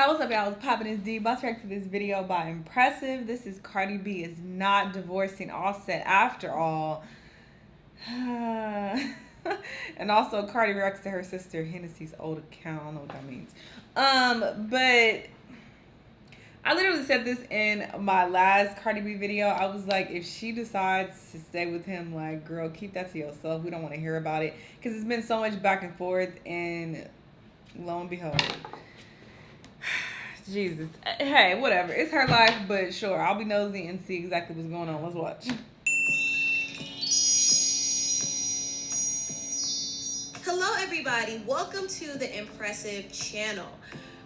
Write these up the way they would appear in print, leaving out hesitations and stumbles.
What's up, y'all? It's Poppin' is D. About to react to this video by Impressive. This is Cardi B is not divorcing Offset after all. And also Cardi reacts to her sister Hennessy's old account. I don't know what that means. But I literally said this in my last Cardi B video. I was like, if she decides to stay with him, like, girl, keep that to yourself. We don't want to hear about it. Because it's been so much back and forth, and lo and behold. Jesus. Hey, whatever. It's her life, but sure, I'll be nosy and see exactly what's going on. Let's watch. Hello, everybody. Welcome to the Impressive channel.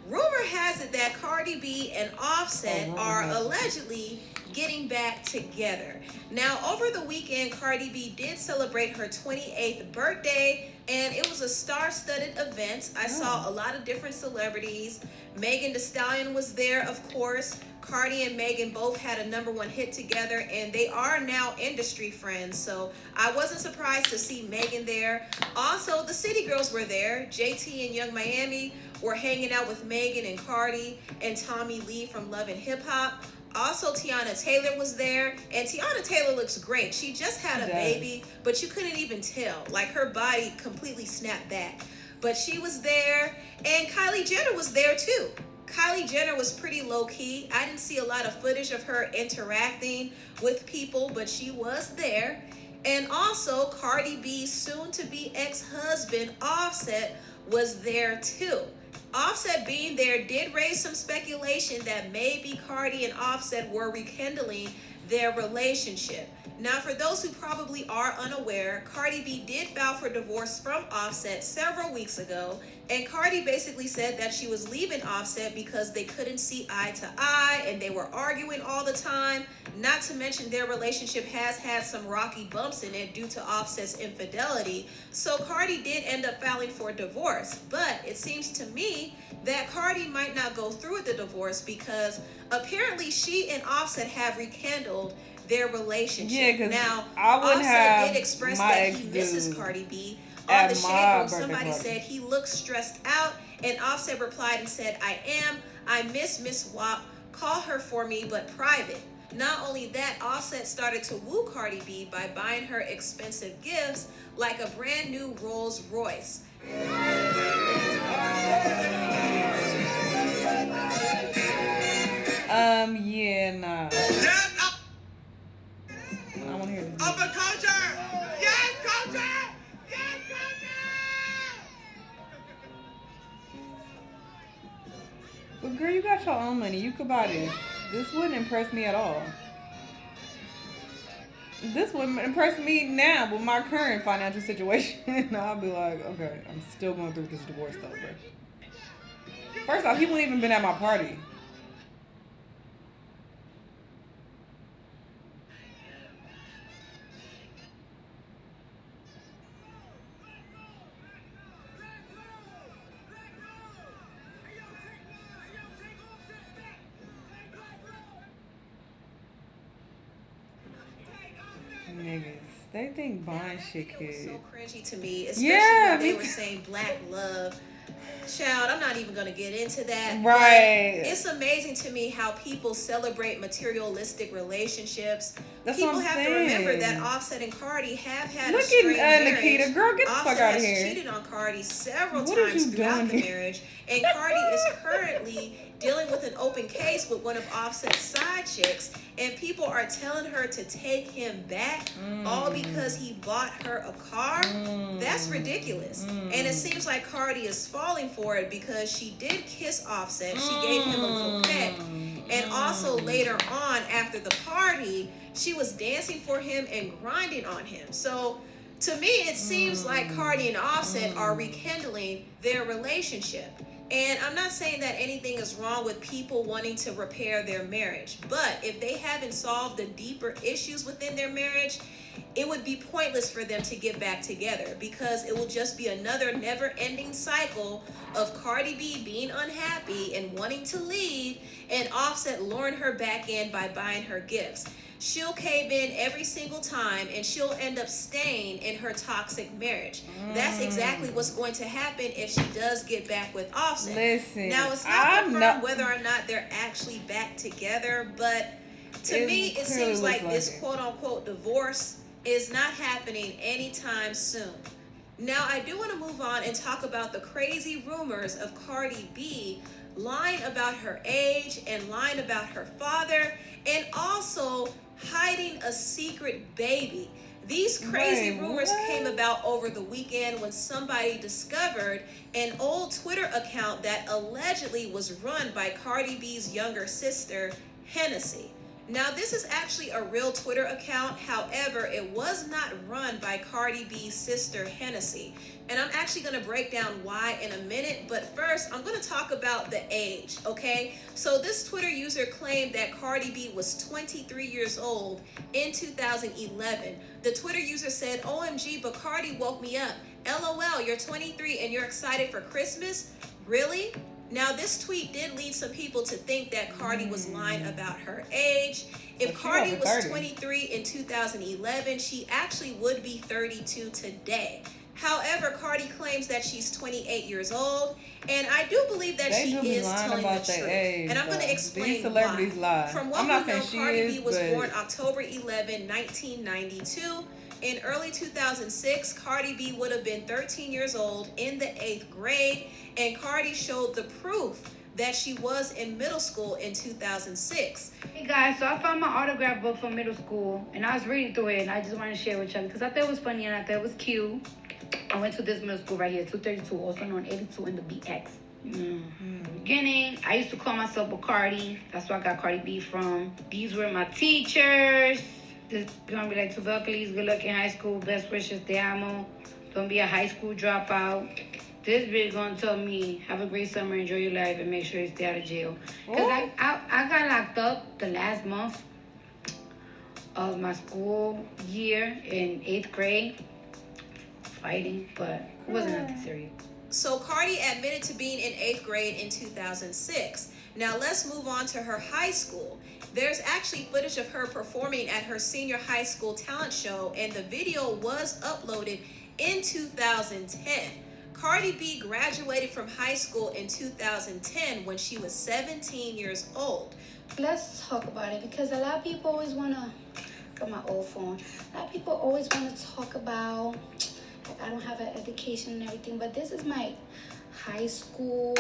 Rumor has it that Cardi B and Offset are allegedly getting back together. Now, over the weekend, Cardi B did celebrate her 28th birthday, and it was a star-studded event. I saw a lot of different celebrities. Megan Thee Stallion was there, of course. Cardi and Megan both had a #1 hit together, and they are now industry friends, so I wasn't surprised to see Megan there. Also, the City Girls were there. JT and Young Miami were hanging out with Megan and Cardi, and Tommy Lee from Love and Hip Hop. Also, Tiana Taylor was there, and Tiana Taylor looks great. She just had a baby, but you couldn't even tell. Like, her body completely snapped back. But she was there, and Kylie Jenner was there too. Kylie Jenner was pretty low-key. I didn't see a lot of footage of her interacting with people, but she was there. And also, Cardi B's soon-to-be ex-husband, Offset, was there too. Offset being there did raise some speculation that maybe Cardi and Offset were rekindling their relationship. Now, for those who probably are unaware, Cardi B did file for divorce from Offset several weeks ago, and Cardi basically said that she was leaving Offset because they couldn't see eye to eye and they were arguing all the time. Not to mention their relationship has had some rocky bumps in it due to Offset's infidelity. So Cardi did end up filing for divorce, but it seems to me that Cardi might not go through with the divorce because apparently she and Offset have rekindled their relationship. Yeah, because now, I wouldn't have did express my that ex he misses Cardi B. at On the Shade my Room, birthday somebody party. said he looks stressed out, and Offset replied and said, I miss Miss WAP. Call her for me, but private. Not only that, Offset started to woo Cardi B by buying her expensive gifts like a brand new Rolls Royce. Yeah, nah. Yes, I want to hear this. I'm a culture. Yes, culture. Yes, culture. But girl, you got your own money. You could buy this. This wouldn't impress me at all. This wouldn't impress me now with my current financial situation. I'll be like, okay, I'm still going through this divorce though. But first off, he wouldn't even been at my party. Niggas, they think buying shit It could. was so cringy to me, especially Yeah, when they me were too. saying black love. Child, I'm not even going to get into that. Right. But it's amazing to me how people celebrate materialistic relationships. That's People what I'm have saying. to remember that Offset and Cardi have had Look a strained at marriage. Nikita, girl, get the fuck Offset out of has here. cheated on Cardi several What is times you throughout doing the here? marriage, and Cardi is currently dealing with an open case with one of Offset's side chicks, and people are telling her to take him back all because he bought her a car. That's ridiculous. And it seems like Cardi is falling for it because she did kiss Offset. She gave him a little peck. And also later on, after the party, she was dancing for him and grinding on him. So to me, it seems like Cardi and Offset are rekindling their relationship. And I'm not saying that anything is wrong with people wanting to repair their marriage, but if they haven't solved the deeper issues within their marriage, it would be pointless for them to get back together because it will just be another never-ending cycle of Cardi B being unhappy and wanting to leave and Offset luring her back in by buying her gifts. she'll cave in every single time and she'll end up staying in her toxic marriage. That's exactly what's going to happen if she does get back with Offset. Listen, now, it's not confirmed whether or not they're actually back together, but to me, it seems like this quote-unquote divorce is not happening anytime soon. Now, I do want to move on and talk about the crazy rumors of Cardi B lying about her age and lying about her father, and also hiding a secret baby. These crazy rumors came about over the weekend when somebody discovered an old Twitter account that allegedly was run by Cardi B's younger sister, Hennessy. Now, this is actually a real Twitter account. However, it was not run by Cardi B's sister, Hennessy. And I'm actually going to break down why in a minute. But first, I'm going to talk about the age, okay? So this Twitter user claimed that Cardi B was 23 years old in 2011. The Twitter user said, OMG, but Cardi woke me up. LOL, you're 23 and you're excited for Christmas? Really? Now, this tweet did lead some people to think that Cardi was lying about her age. If Cardi was 23 in 2011, she actually would be 32 today. However, Cardi claims that she's 28 years old, and I do believe that she is telling the truth. And I'm going to explain why. From what we know, Cardi B was born October 11, 1992. In early 2006, Cardi B would have been 13 years old in the 8th grade, and Cardi showed the proof that she was in middle school in 2006. Hey guys, so I found my autograph book from middle school, and I was reading through it, and I just wanted to share with you because I thought it was funny and I thought it was cute. I went to this middle school right here, 232, also known 82 in the BX. Beginning, I used to call myself Bacardi. That's where I got Cardi B from. These were my teachers. This gonna be like tuberculosis, good luck in high school, best wishes, te amo. Don't be a high school dropout. This bitch gonna tell me, have a great summer, enjoy your life, and make sure you stay out of jail. Because I got locked up the last month of my school year in 8th grade, fighting, but it wasn't nothing serious. So Cardi admitted to being in 8th grade in 2006. Now let's move on to her high school. There's actually footage of her performing at her senior high school talent show, and the video was uploaded in 2010. Cardi B graduated from high school in 2010 when she was 17 years old. Let's talk about it because a lot of people always want to, got my old phone, a lot of people always want to talk about, like, I don't have an education and everything, but this is my high school.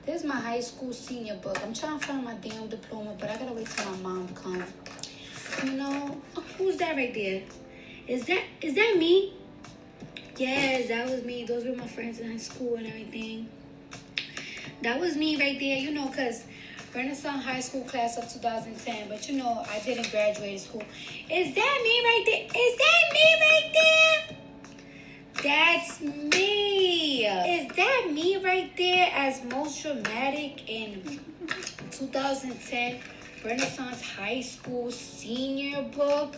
This is my high school senior book. I'm trying to find my damn diploma, but I gotta wait till my mom comes. You know, who's that right there? Is that me? Yes, that was me. Those were my friends in high school and everything. That was me right there, you know, because Renaissance High School class of 2010. But, you know, I didn't graduate school. Is that me right there? Is that me right there? That's me. Is that me right there as most dramatic in 2010 Renaissance High School senior book?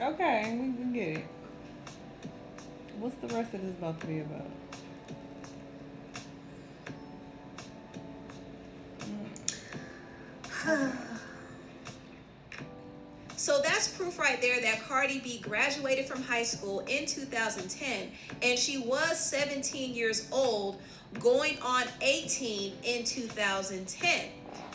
Okay, we can get it. What's the rest of this about to be about? So that's proof right there that Cardi B graduated from high school in 2010, and she was 17 years old, going on 18 in 2010.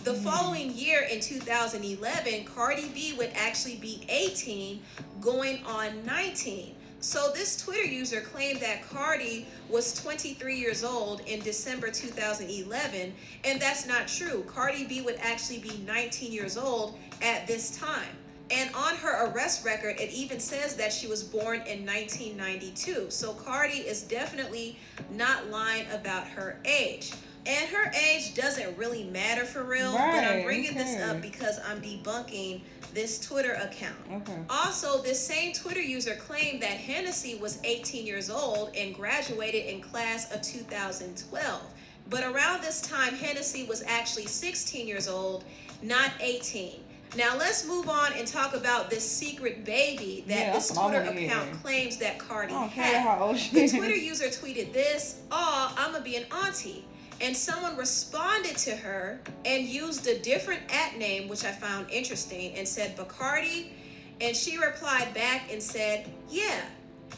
The following year in 2011, Cardi B would actually be 18, going on 19. So this Twitter user claimed that Cardi was 23 years old in December 2011, and that's not true. Cardi B would actually be 19 years old at this time. And on her arrest record, it even says that she was born in 1992. So Cardi is definitely not lying about her age. And her age doesn't really matter for real, but I'm bringing this up because I'm debunking this Twitter account. Also, this same Twitter user claimed that Hennessy was 18 years old and graduated in class of 2012. But around this time, Hennessy was actually 16 years old, not 18. Now let's move on and talk about this secret baby that this Twitter account claims that Cardi had. The Twitter user tweeted this, "Aw, I'ma be an auntie." And someone responded to her and used a different @ name, which I found interesting, and said Bacardi. And she replied back and said, yeah.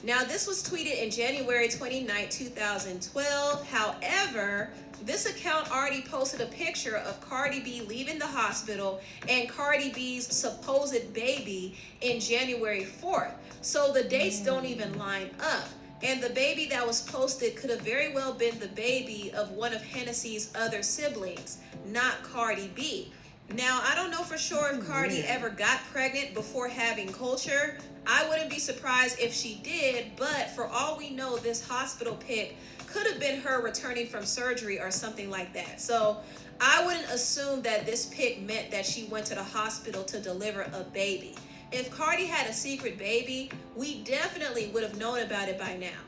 Now, this was tweeted in January 29, 2012. However, this account already posted a picture of Cardi B leaving the hospital and Cardi B's supposed baby in January 4th. So the dates don't even line up. And the baby that was posted could have very well been the baby of one of Hennessy's other siblings, not Cardi B. Now, I don't know for sure if Cardi ever got pregnant before having Culture. I wouldn't be surprised if she did, but for all we know, this hospital pic could have been her returning from surgery or something like that. So I wouldn't assume that this pic meant that she went to the hospital to deliver a baby. If Cardi had a secret baby, we definitely would have known about it by now.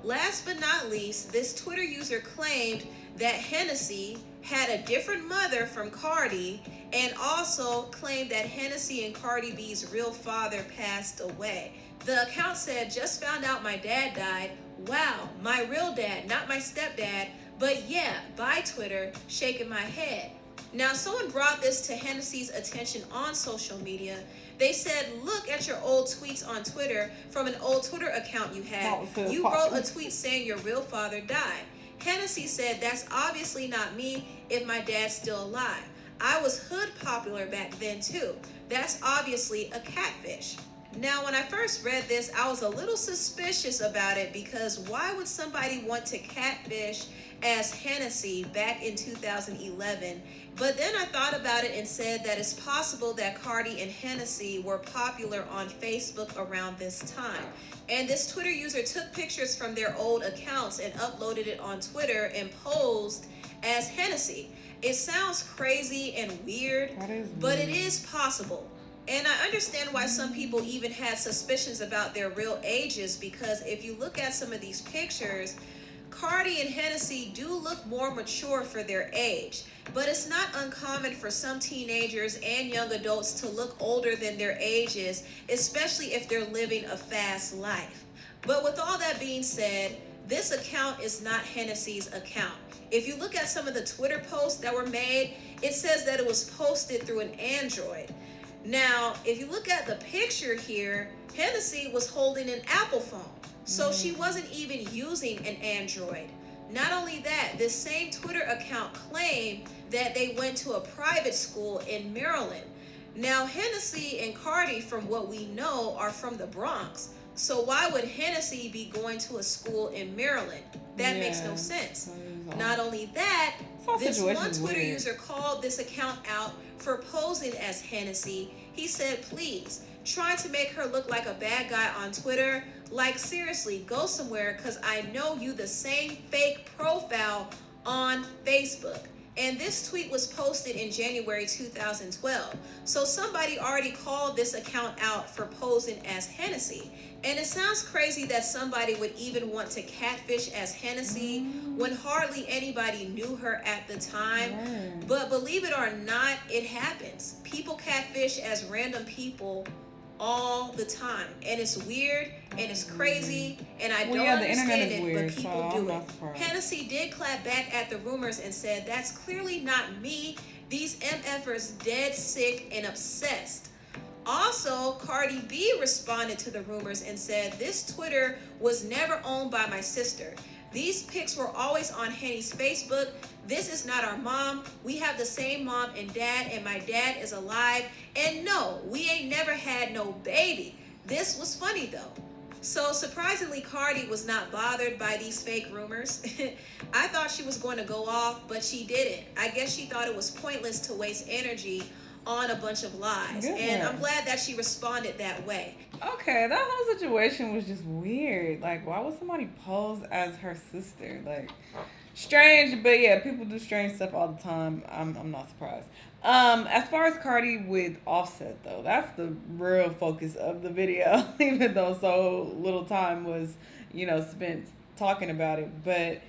Last but not least, this Twitter user claimed that Hennessy had a different mother from Cardi, and also claimed that Hennessy and Cardi B's real father passed away. The account said, just found out my dad died. Wow, my real dad, not my stepdad. But yeah, bye Twitter, shaking my head. Now, someone brought this to Hennessy's attention on social media. They said, look at your old tweets on Twitter from an old Twitter account you had. You wrote a tweet saying your real father died. Hennessy said, that's obviously not me if my dad's still alive. I was hood popular back then too. That's obviously a catfish. Now, when I first read this, I was a little suspicious about it because why would somebody want to catfish as Hennessy back in 2011? But then I thought about it and said that it's possible that Cardi and Hennessy were popular on Facebook around this time. And this Twitter user took pictures from their old accounts and uploaded it on Twitter and posed as Hennessy. It sounds crazy and weird, but it is possible. And I understand why some people even had suspicions about their real ages, because if you look at some of these pictures, Cardi and Hennessy do look more mature for their age. But it's not uncommon for some teenagers and young adults to look older than their ages, especially if they're living a fast life. But with all that being said, this account is not Hennessy's account. If you look at some of the Twitter posts that were made, it says that it was posted through an Android. Now, if you look at the picture here, Hennessy was holding an Apple phone. So she wasn't even using an Android. Not only that, this same Twitter account claimed that they went to a private school in Maryland. Now, Hennessy and Cardi, from what we know, are from the Bronx. So why would Hennessy be going to a school in Maryland? That makes no sense. Not only that, this one Twitter user called this account out for posing as Hennessy. He said, please, trying to make her look like a bad guy on Twitter. Like, seriously, go somewhere, because I know you the same fake profile on Facebook. And this tweet was posted in January 2012. So somebody already called this account out for posing as Hennessy. And it sounds crazy that somebody would even want to catfish as Hennessy when hardly anybody knew her at the time. But believe it or not, it happens. People catfish as random people all the time, and it's weird and it's crazy, and I don't understand it, but people do it. Hennessy did clap back at the rumors and said, that's clearly not me. These MFers dead sick and obsessed. Also, Cardi B responded to the rumors and said, this Twitter was never owned by my sister. These pics were always on Henny's Facebook. This is not our mom. We have the same mom and dad, and my dad is alive. And no, we ain't never had no baby. This was funny though. So surprisingly, Cardi was not bothered by these fake rumors. I thought she was going to go off, but she didn't. I guess she thought it was pointless to waste energy on a bunch of lies. And I'm glad that she responded that way. Okay, that whole situation was just weird. Like, why would somebody pose as her sister? Like, strange, but yeah, people do strange stuff all the time. I'm not surprised. As far as Cardi with Offset though, that's the real focus of the video, even though so little time was, spent talking about it. But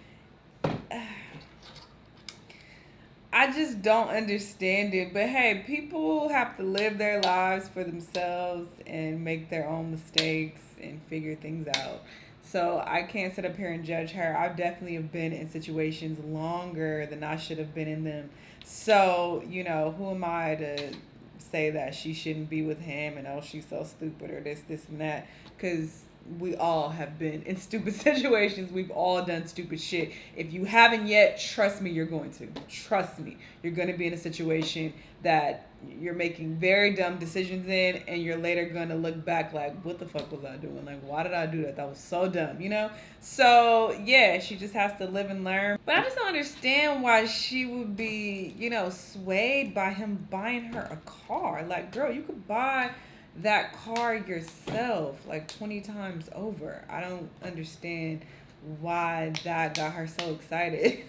I just don't understand it. But hey, people have to live their lives for themselves and make their own mistakes and figure things out. So I can't sit up here and judge her. I definitely have been in situations longer than I should have been in them. So, you know, who am I to say that she shouldn't be with him and oh, she's so stupid or this, and that? Because we all have been in stupid situations. We've all done stupid shit. If you haven't yet, trust me, you're going to. Trust me. You're going to be in a situation that you're making very dumb decisions in, and you're later going to look back like, what the fuck was I doing? Like, why did I do that? That was so dumb, you know? So, yeah, she just has to live and learn. But I just don't understand why she would be, you know, swayed by him buying her a car. Like, girl, you could buy that car yourself like 20 times over. I don't understand why that got her so excited.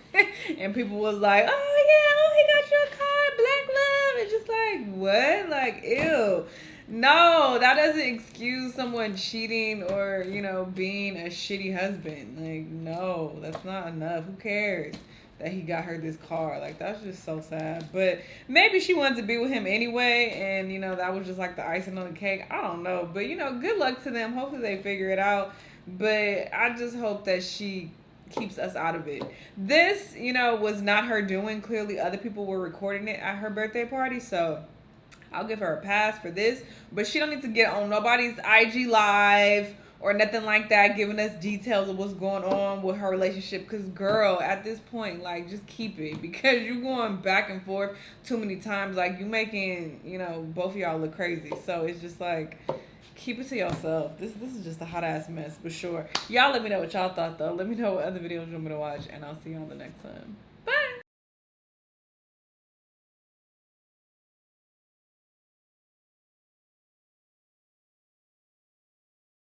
And people was like, oh yeah, he got you a car, black love. It's just like, what? Like, ew. No, that doesn't excuse someone cheating or, you know, being a shitty husband. Like, no, that's not enough. Who cares that he got her this car? Like, that's just so sad. But maybe she wanted to be with him anyway, and, you know, that was just like the icing on the cake. I don't know. But, you know, good luck to them. Hopefully they figure it out. But I just hope that she keeps us out of it. This, you know, was not her doing. Clearly other people were recording it at her birthday party, so I'll give her a pass for this. But she don't need to get on nobody's IG live or nothing like that, giving us details of what's going on with her relationship. Because, girl, at this point, like, just keep it. Because you're going back and forth too many times. Like, you making, you know, both of y'all look crazy. So it's just like, keep it to yourself. This is just a hot-ass mess, for sure. Y'all let me know what y'all thought, though. Let me know what other videos you want me to watch, and I'll see you on the next time.